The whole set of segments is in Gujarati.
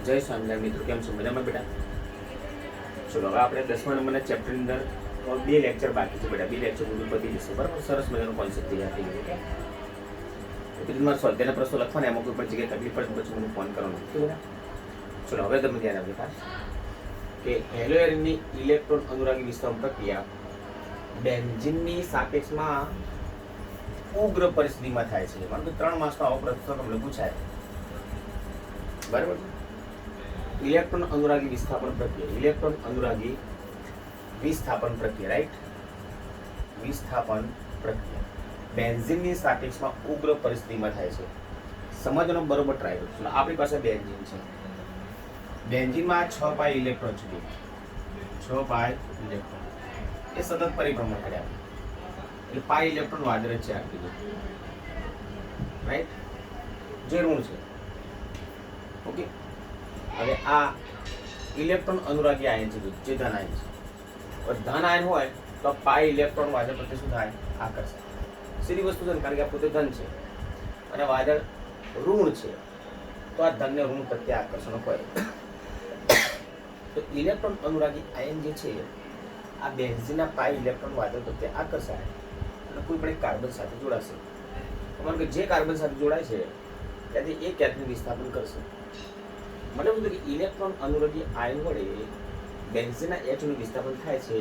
જય સ્વામિનારાયણ મિત્રો, કેમ છો? મજામાં બેટા? ચલો હવે આપણે 10મા નંબરના ચેપ્ટરની અંદર 2 લેક્ચર બાકી છે બેટા. 2 લેક્ચર બધું પતી જશે, બરાબર? સરસ મજાનો કોન્સેપ્ટ તૈયાર થઈ ગયો. ઓકે, તમારે સ્વાધ્યાયના પ્રશ્નો લખવાના, એમાં કોઈ પણ જગ્યાએ તકલીફ પડે પછી મને ફોન કરવાનો. ચલો હવે તમે ધ્યાન આપજો ખાસ કે હેલોએરિનની ઇલેક્ટ્રોન અનુરાગી વિસ્તરણ પ્રક્રિયા બેન્ઝીનની સાપેક્ષમાં ઉગ્ર પરિસ્થિતિમાં થાય છે. માનો કે 3 માસનો આવો પ્રશ્ન તમને પૂછાય, બરાબર? ઇલેક્ટ્રોન અનુરાગી વિસ્થાપન પ્રક્રિયા, ઇલેક્ટ્રોન અનુરાગી વિસ્થાપન પ્રક્રિયા, રાઈટ? વિસ્થાપન પ્રક્રિયા બેન્ઝીનની સાપેક્ષમાં ઉગ્ર પરિસ્થિતિમાં થાય છે. સમજવાનો બરોબર ટ્રાય કરો. આપણી પાસે બેન્ઝીન છે. બેન્ઝીનમાં 6 પાઈ ઇલેક્ટ્રોન છે. 6 પાઈ ઇલેક્ટ્રોન એ સતત પરિભ્રમણ કર્યા, એટલે પાઈ ઇલેક્ટ્રોન વાદળ છે આપી દો, રાઈટ? જે ઋણ છે. ઓકે, હવે આ ઇલેક્ટ્રોન અનુરાગી આયન છે, જે ધન આયન છે. ધન આયન હોય તો પાઈ ઇલેક્ટ્રોન વાદળ પ્રત્યે શું થાય? આકર્ષણ. સીધી વસ્તુ છે, કારણ કે આ પોતે ધન છે અને વાદળ ઋણ છે, તો આ ધનને ઋણ પ્રત્યે આકર્ષણ હોય. તો ઇલેક્ટ્રોન અનુરાગી આયન જે છે આ બેન્ઝીનના પાઈ ઇલેક્ટ્રોન વાદળ પ્રત્યે આકર્ષાય અને કોઈ પણ એક કાર્બન સાથે જોડાશે. કારણ કે જે કાર્બન સાથે જોડાય છે ત્યાંથી એક ગેસનું વિસ્થાપન કરશે. મતલબ કે ઇલેક્ટ્રોન અનુરાગી આયન વડે બેન્ઝીનના એચનું વિસ્થાપન થાય છે,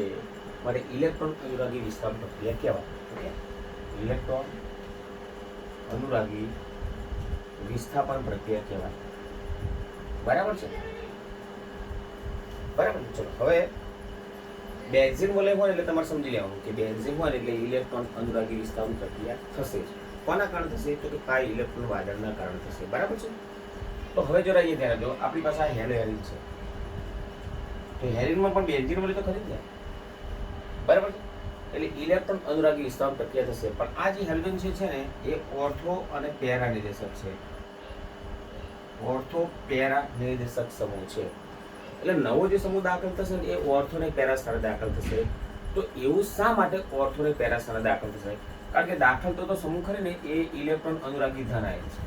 માટે ઇલેક્ટ્રોન અનુરાગી વિસ્થાપન પ્રક્રિયા કહેવાય. ઓકે, ઇલેક્ટ્રોન અનુરાગી વિસ્થાપન પ્રક્રિયા કહેવાય. બરાબર છે? બરાબર. ચલો હવે બેન્ઝીન વલય હોય એટલે તમારે સમજી લેવાનું કે બેન્ઝીન હોય એટલે ઇલેક્ટ્રોન અનુરાગી વિસ્થાપન પ્રક્રિયા થશે. કોના કારણે થશે? તો કે પાઈ ઇલેક્ટ્રોન વાદળના કારણે થશે. બરાબર છે? તો હવે જરા અહીંયા ધ્યાન આપજો. આપણી પાસે આ હેલોએરિન છે, તો હેલિનમાં પણ બેન્ઝીન વલય તો ખરી જ ને, બરાબર છે? એટલે ઇલેક્ટ્રોન અનુરાગી વિસ્થાપન પ્રક્રિયા થશે. પણ આ જે હેલોજન છે ને એ ઓર્થો અને પેરા નિર્દેશક છે. ઓર્થો પેરા નિર્દેશક સમૂહ છે. એટલે નવો જે સમૂહ દાખલ થશે ને એ ઓર્થો ને પેરા સ્થાને દાખલ થશે. તો એવું શા માટે ઓર્થો ને પેરા સ્થાને દાખલ થશે? કારણ કે દાખલ તો સમૂહ ખરી ને એ ઇલેક્ટ્રોન અનુરાગી ધન આયન છે.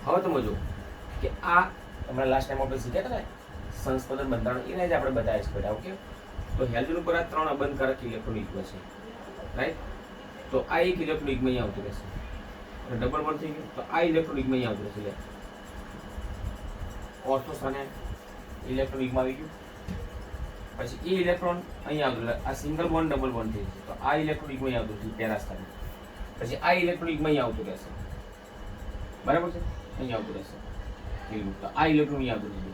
હવે તમે જો કે આ હમણાં લાસ્ટ ટાઈમ આપણે શીખ્યા હતા ને સંસ્પંદન બંધારણ, એને જ આપણે બતાવ્યા છે બેટા. ઓકે, તો હેલોજન ઉપર આ 3 અબંધકારક ઇલેક્ટ્રોન યુગ્મ છે, રાઈટ? તો આ એક ઇલેક્ટ્રોન યુગ્મ અહીંયા આવતું રહેશે, ડબલ બોન્ડ થઈ ગયું. તો આ ઇલેક્ટ્રોન યુગ્મ અહીંયા આવતું રહેશે. ઓર્થો સ્થાને ઇલેક્ટ્રોન યુગ્મ આવી ગયું. પછી એ ઇલેક્ટ્રોન અહીંયા આવતું, આ સિંગલ બોન્ડ ડબલ બોન્ડ થઈ જશે. તો આ ઇલેક્ટ્રોન યુગ્મ અહીંયા આવતું છે પેરા સ્થાને. પછી આ ઇલેક્ટ્રોન યુગ્મ અહીંયા આવતું રહેશે, બરાબર છે? અહીંયા આવતું રહેશે. તો આ ઇલેક્ટ્રોન અહીંયા આવતું રહેશે.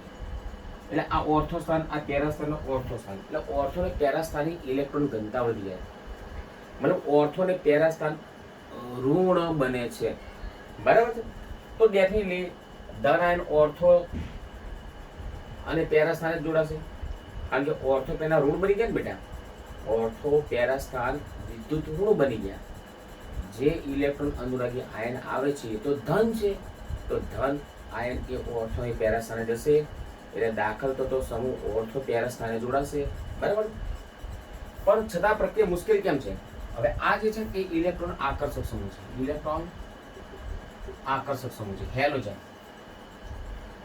એટલે આ ઓર્થો સ્થાન, આ પેરા સ્થાન, ઓર્થો સ્થાન. એટલે ઓર્થો ને પેરા સ્થાનની ઇલેક્ટ્રોન ઘનતા વધી જાય. મતલબ ઓર્થો ને પેરા સ્થાન ઋણ બને છે, બરાબર છે? તો ડેફિનેટલી ધન આયન ઓર્થો અને પેરા સ્થાને જ જોડાશે, કારણ કે ઓર્થો પેરા ઋણ બની ગયા ને બેટા. ઓર્થો પેરા સ્થાન વિદ્યુત ઋણ બની ગયા. જે ઇલેક્ટ્રોન અનુરાગી આયન આવે છે તો ધન છે, તો ધન આયન એ ઓર્થો ની પેરા સ્થાને જશે, એટલે દાખલ થતો સમૂહ ઓર્થો પેરા સ્થાને જોડાશે, બરાબર? પણ છતાં પ્રક્રિયા મુશ્કેલ કેમ છે? હવે આ જે છે એ ઇલેક્ટ્રોન આકર્ષક સમૂહ છે. ઇલેક્ટ્રોન આકર્ષક સમૂહ છે, હેલોજન.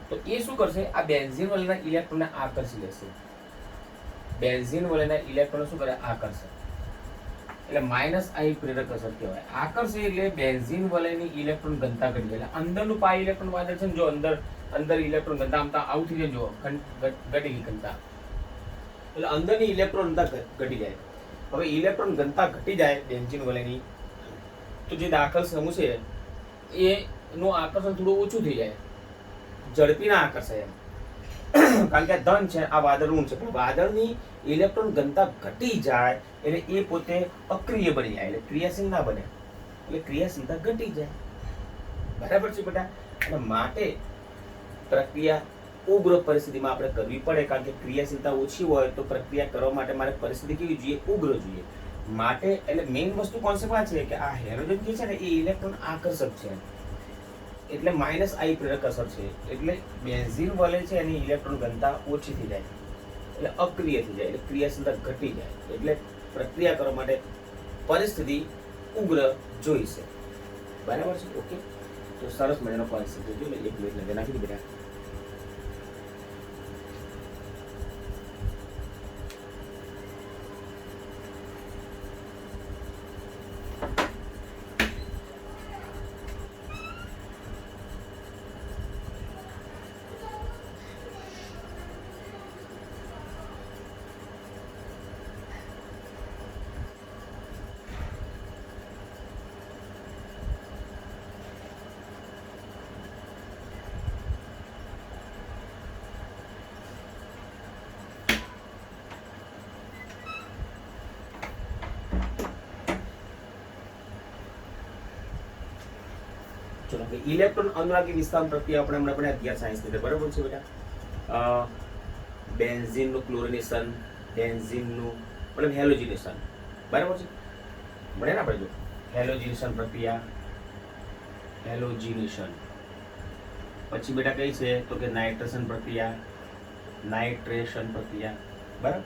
તો એ શું કરશે? આ બેન્ઝીન વલયના ઇલેક્ટ્રોનને આકર્ષી લેશે. બેન્ઝીન વલયના ઇલેક્ટ્રોન શું કરે? આકર્ષે. એટલે માઇનસ આઈ પ્રેરક અસર કહેવાય. આકર્ષે એટલે બેન્ઝીન વલયની ઇલેક્ટ્રોન ઘનતા ઘટી જાય. એટલે અંદરનું પાઈ ઇલેક્ટ્રોન વાદળ છે ને, જો અંદર ઇલેક્ટ્રોન ઘનતા આમ આવું થઈ જાય, જો ઘટી ગઈ ઘનતા, એટલે અંદરની ઇલેક્ટ્રોન ઘનતા ઘટી જાય. હવે ઇલેક્ટ્રોન ઘનતા ઘટી જાય બેન્ઝીન વલયની, તો જે દાખલ સમૂહ છે એનું આકર્ષણ થોડું ઓછું થઈ જાય, ઝડપી ના આકર્ષાય એમ. કારણ કે ધન છે, આ વાદળ ઋણ છે, પણ વાદળની ઇલેક્ટ્રોન ઘનતા ઘટી જાય એટલે એ પોતે અક્રિય બની જાય, એટલે ક્રિયાશીલ ના બને, એટલે ક્રિયાશીલતા ઘટી જાય. બરાબર છે બેટા? અને માટે પ્રક્રિયા ઉગ્ર પરિસ્થિતિમાં આપણે કરવી પડે, કારણ કે ક્રિયાશીલતા ઓછી હોય તો પ્રક્રિયા કરવા માટે મારે પરિસ્થિતિ કેવી જોઈએ? ઉગ્ર જોઈએ. માટે એટલે મેઇન વસ્તુ કોન્સેપ્ટ આ છે કે આ હેલોજન જે છે ને એ ઇલેક્ટ્રોન આકર્ષક છે, એટલે માઇનસ આઈ પ્રેરક અસર છે. એટલે બેન્ઝીન વલય છે એની ઇલેક્ટ્રોન ઘનતા ઓછી થઈ જાય, એટલે અક્રિય થઈ જાય, એટલે ક્રિયાશીલતા ઘટી જાય, એટલે પ્રક્રિયા કરવા માટે પરિસ્થિતિ ઉગ્ર જોઈશે. બરાબર છે? ઓકે, તો સરસ મજાનો કોન્સેપ્ટ છે. એટલે એક મિનિટ નજર નાખી બેટા. ચલો કે ઇલેક્ટ્રોન અનુરાગી વિસ્થાપન પ્રક્રિયા આપણે હમણાં આપણે 11 સાયન્સની અંદર બરાબર છે બેટા. બેન્ઝીનનું ક્લોરિનેશન, બેન્ઝીનનું મતલબ હેલોજિનેશન બરાબર છે, મળે ને આપણે જો હેલોજિનેશન પ્રક્રિયા, હેલોજિનેશન. પછી બેટા કઈ છે તો કે નાઇટ્રેશન પ્રક્રિયા, નાઇટ્રેશન પ્રક્રિયા બરાબર.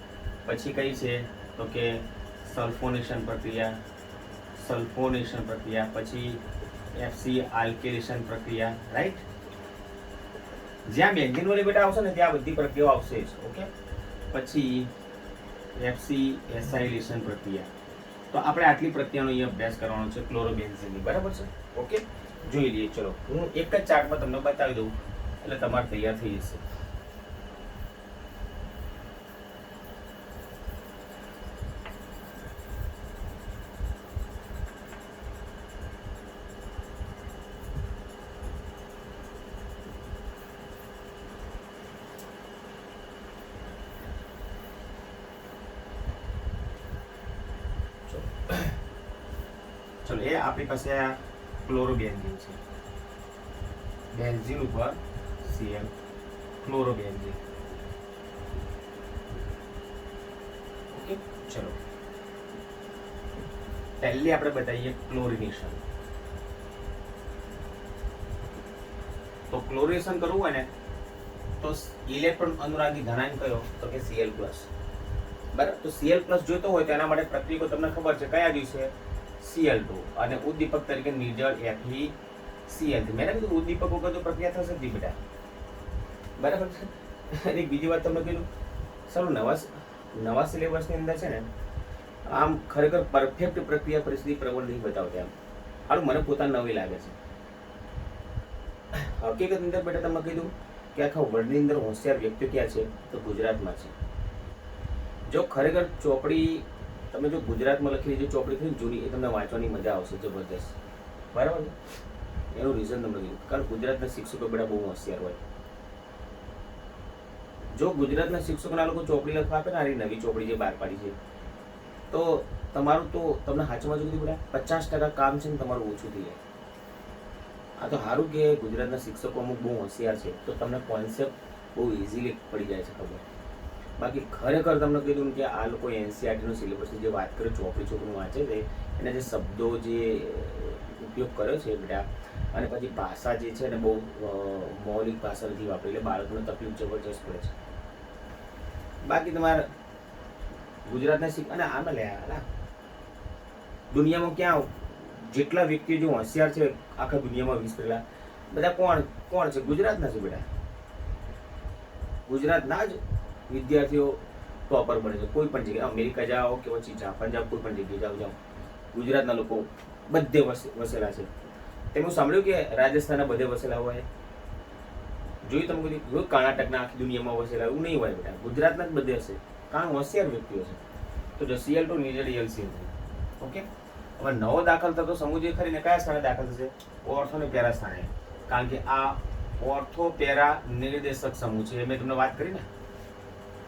પછી કઈ છે તો કે સલ્ફોનેશન પ્રક્રિયા, સલ્ફોનેશન પ્રક્રિયા. પછી એફસી આલ્કેલેશન પ્રક્રિયા, રાઈટ. જ્યાં બેન્ઝીન વાળી બેટા આવશે ને ત્યાં બધી પ્રક્રિયાઓ આવશે જ. ઓકે. પછી એફસી એસાઇલેશન પ્રક્રિયા. તો આપણે આટલી પ્રક્રિયાનો અહીંયા અભ્યાસ કરવાનો છે ક્લોરોબેન્ઝીનની બરાબર છે. ઓકે, જોઈ લઈએ. ચલો હું એક જ ચાર્ટમાં તમને બતાવી દઉં એટલે તમારે તૈયાર થઈ જશે. ચલો એ આપણી પાસે આ ક્લોરોબેન્ઝીન છે. બેન્ઝીન ઉપર Cl, ક્લોરોબેન્ઝીન. ઓકે, ચલો પહેલી આપણે બતાવીએ ક્લોરિનેશન. તો ક્લોરિનેશન કરવું હોય ને તો ઇલેક્ટ્રોન અનુરાગી ધનાંક કયો તો કે Cl+. બરાબર. તો Cl+ જોઈતો હોય તો એના માટે પ્રક્રિયા તમને ખબર છે કયા દિવસે Cl2 અને ઉદ્દીપક તરીકે નિર્જળ FeCl3. મેં કીધું ઉદ્દીપક વગર તો પ્રક્રિયા થશે જ બેટા બરાબર છે. અને બીજી વાત તમને કીધું સારું નવા સિલેબસની અંદર છે ને આમ ખરેખર પરફેક્ટ પ્રક્રિયા પરિસ્થિતિ પ્રબળ નહીં બતાવતા એમ. સારું મને પોતાને નવી લાગે છે. હકીકત અંદર બેટા તમે કીધું કે આખા વર્લ્ડની અંદર હોશિયાર વ્યક્તિઓ ક્યાં છે તો ગુજરાતમાં છે. જો ખરેખર ચોપડી તમે જો ગુજરાતમાં લખેલી જે ચોપડી થઈ જૂની એ તમને વાંચવાની મજા આવશે જબરદસ્ત બરાબર છે. એનું રીઝન તમને કીધું કારણ ગુજરાતના શિક્ષકો બેટા બહુ હોશિયાર હોય. જો ગુજરાતના શિક્ષકોના લોકો ચોપડી લખવા આપે ને આ નવી ચોપડી જે બહાર પાડી છે તો તમારું તો તમને હાચમાં જો કીધું બેટા 50% કામ છે ને તમારું ઓછું થઈ જાય. આ તો સારું કે ગુજરાતના શિક્ષકો અમુક બહુ હોશિયાર છે તો તમને કોન્સેપ્ટ બહુ ઇઝીલી પડી જાય છે ખબર. બાકી ખરેખર તમને કીધું કે આ લોકો NCERTનો સિલેબસની જે વાત કરે ચોપડી વાંચે છે એના જે શબ્દો જે ઉપયોગ કર્યો છે બેટા અને પછી ભાષા જે છે ને બહુ મૌલિક ભાષા નથી વાપરી એટલે બાળકોને તકલીફ જબરજસ્ત પડે છે. બાકી તમારે ગુજરાતના અને આમાં લે દુનિયામાં ક્યાં જેટલા વ્યક્તિઓ જે હોશિયાર છે આખા દુનિયામાં વિસ્તરેલા બધા કોણ છે ગુજરાતના છે બેટા. ગુજરાતના જ વિદ્યાર્થીઓ ટોપર બને છે કોઈ પણ જગ્યાએ. અમેરિકા જાઓ કે પછી જાપાન જાઓ કોઈ પણ જગ્યાએ જાઓ ગુજરાતના લોકો બધે વસેલા છે. તેનું સાંભળ્યું કે રાજસ્થાનના બધે વસેલા હોય જોયું તમે કીધું કર્ણાટકના આખી દુનિયામાં વસેલા એવું નહીં હોય બેટા ગુજરાતના જ બધે હશે કારણ હોશિયાર વ્યક્તિઓ છે. તો જો Cl2 નિર્જળ LCl3. ઓકે. હવે નવો દાખલ થતો સમુદ્રી ખરીને કયા સ્થાને દાખલ થશે ઓર્થો અને પેરા સ્થાને કારણ કે આ ઓર્થો પેરા નિર્દેશક સમૂહ છે મેં તમને વાત કરી ને.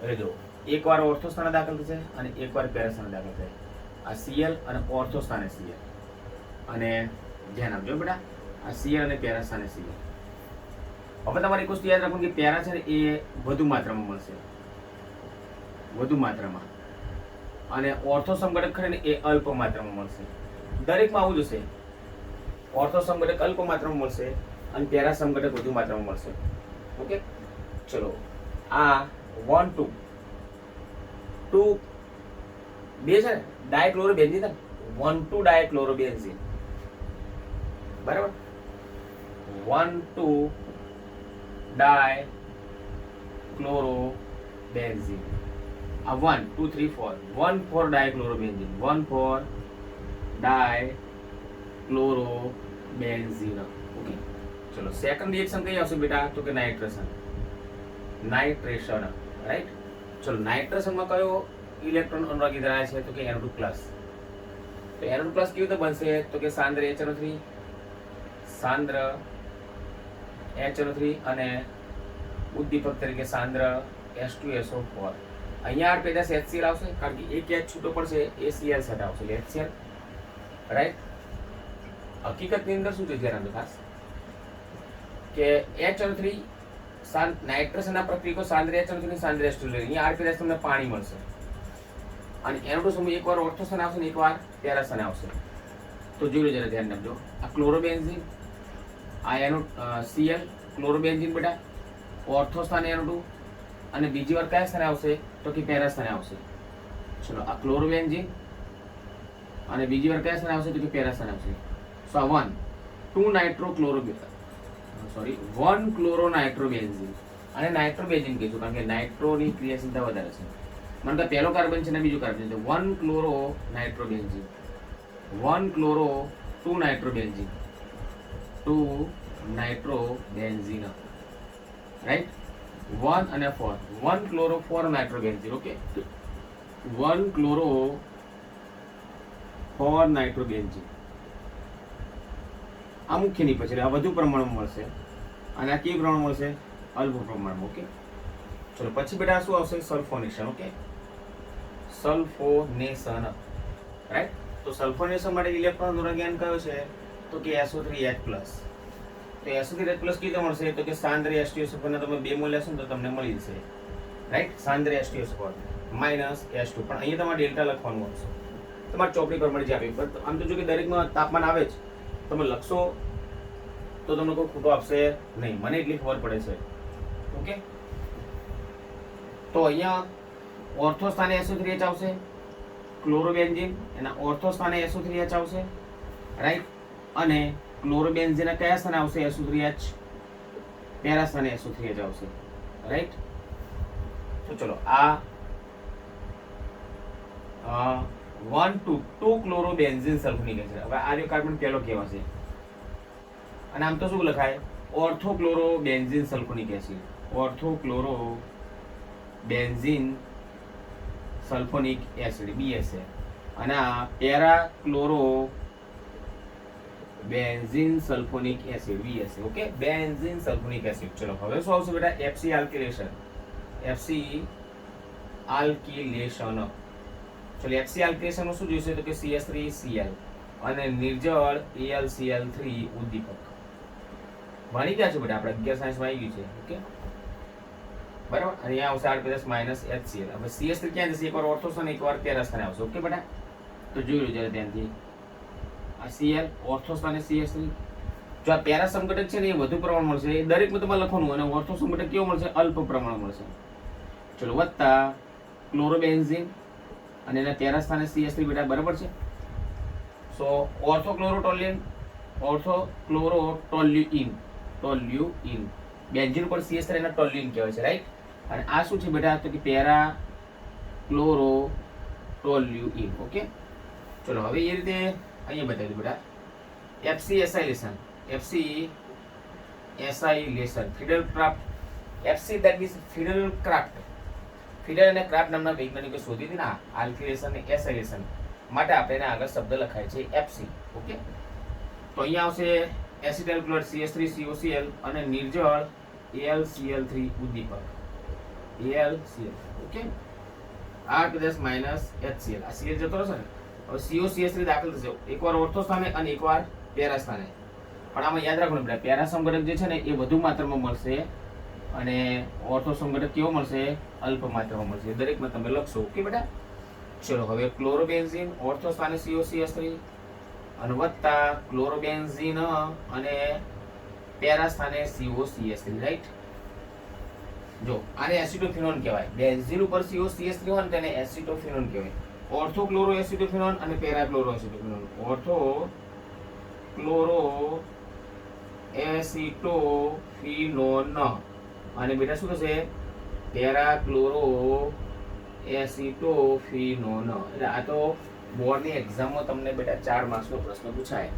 એટલે જો એકવાર ઓર્થો સ્થાને દાખલ થશે અને એકવાર પેરા સ્થાને દાખલ થશે. આ Cl અને ઓર્થો સ્થાને Cl અને ધ્યાન આપજો બેટા આ Cl અને પેરા સ્થાને Cl. હવે તમારે એક વસ્તુ યાદ રાખવું કે પેરા છે ને એ વધુ માત્રામાં મળશે વધુ માત્રામાં અને ઓર્થો સમઘટક ખરે ને એ અલ્પ માત્રામાં મળશે. દરેકમાં આવું જ હશે. ઓર્થો સમઘટક અલ્પ માત્રામાં મળશે અને પેરા સમઘટક વધુ માત્રામાં મળશે. ઓકે ચલો આ 1 2 બે છે ને ડાયક્લોરોબેન્ઝીન 1 2 ડાયક્લોરોબેન્ઝીન બરાબર 1 2 ડાયક્લોરોબેન્ઝીન. આ 1 2 3 4 1 4 ડાયક્લોરોબેન્ઝીન 1 4 ડાયક્લોરોબેન્ઝીન. ઓકે ચલો સેકન્ડ રિએક્શન કઈ આવશે બેટા તો કે નાઇટ્રેશન રાઈટ. ચલો નાઇટ્રેશનમાં કયો ઇલેક્ટ્રોન અનુરાગી ધરાવે છે તો કે NO2+. તો NO2+ કેવી રીતે બનશે તો કે સાંદ્ર HNO3 અને ઉદ્દીપક તરીકે સાંદ્ર H2SO4. અહીંયા આર પેદાશ HCl આવશે કારણ કે એક H છૂટો પડશે એ Cl સાથે આવશે એટલે HCl રાઈટ. હકીકતની અંદર શું છે ધ્યાન રાખજો ખાસ કે HNO3 નાઇટ્રસના પ્રક્રિયકો સાંદ્ર HNO3 ની સાંદ્ર H2 અહીંયા આરપીએસ તમને પાણી મળશે અને NO2 સમૂહ એકવાર ઓર્થોસ્થાને આવશે ને એકવાર પેરાસ્થાને આવશે. તો જોઈ લો જરા ધ્યાન રાખજો. આ ક્લોરોબેન્ઝીન, આ Cl ક્લોરોબેન્ઝીન બેટા ઓર્થોસ્થાને NO2 અને બીજી વાર કયા સ્થાને આવશે તો કે પેરાસ્થાને આવશે. ચલો આ ક્લોરોબેન્ઝીન અને બીજી વાર કયા સ્થાને આવશે તો કે પેરાસ્થાને આવશે. સો 1 ક્લોરોનાઇટ્રોબેન્ઝીન અને નાઇટ્રોબેન્ઝીન કહીશું કારણ કે નાઇટ્રોની ક્રિયાશીલતા વધારે છે. મને તો પહેલો કાર્બન છે ને બીજું કાર્બન છે. 1 ક્લોરોનાઇટ્રોબેન્ઝીન 1 ક્લોરો 2 નાઇટ્રોબેન્ઝીન 2 નાઇટ્રોબેન્ઝીન રાઈટ 1 અને 4 1 ક્લોરો 4 નાઇટ્રોબેન્ઝીન ઓકે 1 ક્લોરો 4 નાઇટ્રોબેન્ઝીન આ મુખ્યની પછી આ વધુ પ્રમાણમાં મળશે અને આ કેવું પ્રમાણ મળશે અલ્પ પ્રમાણમાં ઓકે. ચલો પછી બેટા શું આવશે સલ્ફોનેશન ઓકે સલ્ફોનેશન રાઈટ. તો સલ્ફોનેશન માટે ઇલેક્ટ્રોન જ્ઞાન કયો છે તો કે SO3H+. તો SO3H+ કેવી રીતે મળશે તો કે સાંદ્ર H2SO4 ના તમે બે મોલ લેશો ને તો તમને મળી જશે રાઈટ. સાંદ્ર H2SO4 માઈનસ H2 પણ અહીંયા તમારે ડેલ્ટા લખવાનું આવશે તમારે ચોપડી પર મળી જાય. આમ તો જો કે દરેકમાં તાપમાન આવે જ તમે લખશો તો તમને કોઈ ખોટો આપશે નહીં, મને એટલી ખબર પડે છે ઓકે. તો અહીંયા ઓર્થો સ્થાને SO3H આવશે ક્લોરોબેન્ઝીન એના ઓર્થો સ્થાને SO3H આવશે રાઈટ અને ક્લોરોબેન્ઝીન કયા સ્થાને આવશે SO3H પેરા સ્થાને SO3H આવશે રાઈટ. તો ચલો આ 2 ક્લોરોબેન્ઝીન સલ્ફોનિક એસિડ. હવે આ કાર્બન પહેલો કહેવાશે અને આમ તો શું લખાય orthochlorobenzene sulphonic acid orthochlorobenzene sulphonic acid BSA અને આ parachlorobenzene sulphonic acid BSA okay benzene sulphonic acid. ચલો હવે શું આવશે બેટા FC આલ્કિલેશન ચલો FC આલ્કિલેશન નું શું જોઈશે તો કે CH3Cl અને નિર્જળ AlCl3 ઉદ્દીપક ભણી ગયા છે બેટા આપણે 11 સાયન્સમાં આવી ગયું છે ઓકે બરાબર. અને અહીંયા આવશે R+ માઈનસ HCl. હવે CH3 ક્યાં જશે એકવાર ઓર્થોસ્થાને એકવાર પેરાસ્થાને આવશે ઓકે બેટા. તો જોઈ લો જરા ધ્યાનથી આ Cl ઓર્થોસ્થાને CH3 જો આ પેરા સમઘટક છે ને એ વધુ પ્રમાણ મળશે એ દરેકમાં તમારે લખવાનું અને ઓર્થો સમઘટક કેવો મળશે અલ્પ પ્રમાણ મળશે. ચલો વત્તા ક્લોરોબેન્ઝીન અને એના પેરા સ્થાને CH3 બેટા બરાબર છે. સો ઓર્થોક્લોરોટોલ્યુઇન બેન્ઝીન ઉપર CH3 એના ટોલ્યુઇન કહેવાય છે રાઈટ. અને આ શું છે બેટા તો કે પેરા ક્લોરોટોલ્યુઇન ઓકે. ચલો હવે એ રીતે અહીંયા બતાવી દો બેટા FC acylation Friedel Craft FC that is Friedel Craft Friedel અને ક્રાફ્ટ નામના વૈજ્ઞાનિકો શોધી હતી ને આલ્કિલેશન અને એસાઇલેશન માટે આપણે એને આગળ શબ્દ લખાય છે FC ઓકે. તો અહીંયા આવશે એસિટાઇલ ક્લોરાઇડ CH3COCl અને નિર્જળ AlCl3 ઉદ્દીપક AlCl okay R+ minus HCl આ Cl જતો રહેશે ને હવે COCH3 દાખલ થશે એકવાર ઓર્થો સ્થાને અને એકવાર પેરા સ્થાને. પણ આમાં યાદ રાખવાનું બેટા પેરા સમઘટક જે છે ને એ વધુ માત્રામાં મળશે અને ઓર્થો સમઘટક કેવો મળશે અલ્પ માત્રામાં મળશે. દરેકમાં તમે લખશો ઓકે બેટા. ચલો હવે ક્લોરોબેન્ઝીન ઓર્થો સ્થાને COCH3 અને વત્તા ક્લોરોબેન્ઝીન અને પેરા સ્થાને COCH3 રાઈટ. જો આને એસિટોફિનોન કહેવાય. બેન્ઝીન ઉપર COCH3 હોય ને તેને એસિટોફિનોન કહેવાય. ઓર્થોક્લોરો એસિટોફિનોન અને પેરાક્લોરો એસિટોફિનોન ઓર્થોક્લોરો એસિટોફિનોન અને બેટા શું થશે પેરાક્લોરો એસિટોફિનોન. એટલે આ તો બોર્ડની એક્ઝામમાં તમને બેટા 4 માર્ક્સનો પ્રશ્ન પૂછાય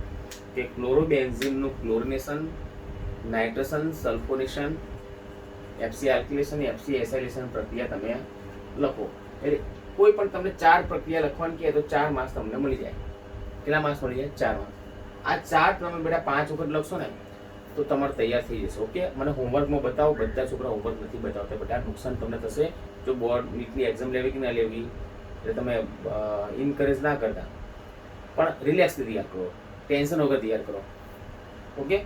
કે ક્લોરોબેન્ઝીનનું chlorination nitration sulphonation FC alkylation FC acylation પ્રક્રિયા તમે લખો. એટલે કોઈ પણ તમને 4 પ્રક્રિયા લખવાની કહે તો 4 માર્ક્સ તમને મળી જાય. કેટલા માર્ક્સ મળી જાય 4 માર્ક્સ. આ 4 તમે બેટા 5 વખત લખશો ને તો તમારે તૈયાર થઈ જશે ઓકે. મને હોમવર્કમાં બતાવો બધા છોકરા હોમવર્ક નથી બતાવતા બેટા નુકસાન તમને થશે જો બોર્ડ નીટની એક્ઝામ લેવી કે ના લેવી એટલે તમે ઇનકરેજ ના કરતા પણ રિલેક્સથી તૈયાર કરો ટેન્શન વગર તૈયાર કરો ઓકે.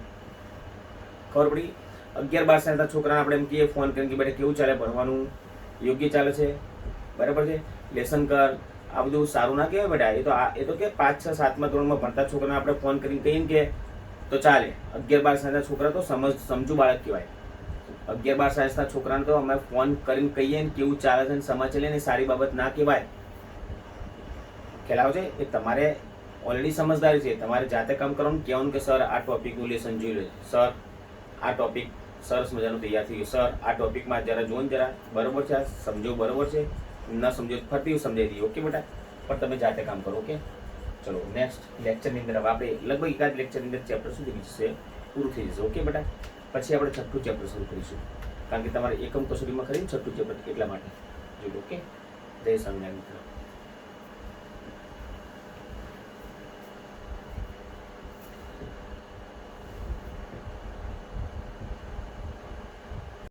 ખબર પડી. 11-12 સાલના છોકરાને આપણે એમ કહીએ ફોન કરીને કે બેટા કેવું ચાલે, ભણવાનું યોગ્ય ચાલે છે, બરાબર છે, લેસન કર, આ બધું સારું ના કહેવાય બેટા. એ તો કે 5, 6, 7મા ધોરણમાં ભણતા છોકરાને આપણે ફોન કરીને કહીએ ને કે તો ચાલે. 11-12 સાલના છોકરા તો સમજુ બાળક કહેવાય. 11-12 સાલના છોકરાને તો અમે ફોન કરીને કહીએ ને કેવું ચાલે છે ને સમાચાર લે ને સારી બાબત ના કહેવાય. ખ્યાલ આવે છે? એ તમારે ઓલરેડી સમજદારી છે, તમારે જાતે કામ કરવાનું, કહેવાનું કે સર આ ટોપિકનું લેસન જોઈ લે, સર આ ટોપિક સરસ મજાનું તૈયાર થઈ ગયું, સર આ ટોપિકમાં જરા જો ને જરા બરોબર છે, આ સમજો બરોબર છે, ન સમજો ફરતી સમજાવી દઈએ. ઓકે બેટા, પણ તમે જાતે કામ કરો. ઓકે, ચલો નેક્સ્ટ લેક્ચરની અંદર હવે આપણે લગભગ એકાદ લેક્ચરની અંદર ચેપ્ટર સુધી જશે, પૂરું થઈ જશે. ઓકે બેટા, પછી આપણે 6થું ચેપ્ટર શરૂ કરીશું, કારણ કે તમારે એકમ કસોટીમાં ખરી 6થું ચેપ્ટર એટલા માટે જોયું. ઓકે, જય સ્વામિનારાયણ મિત્રો.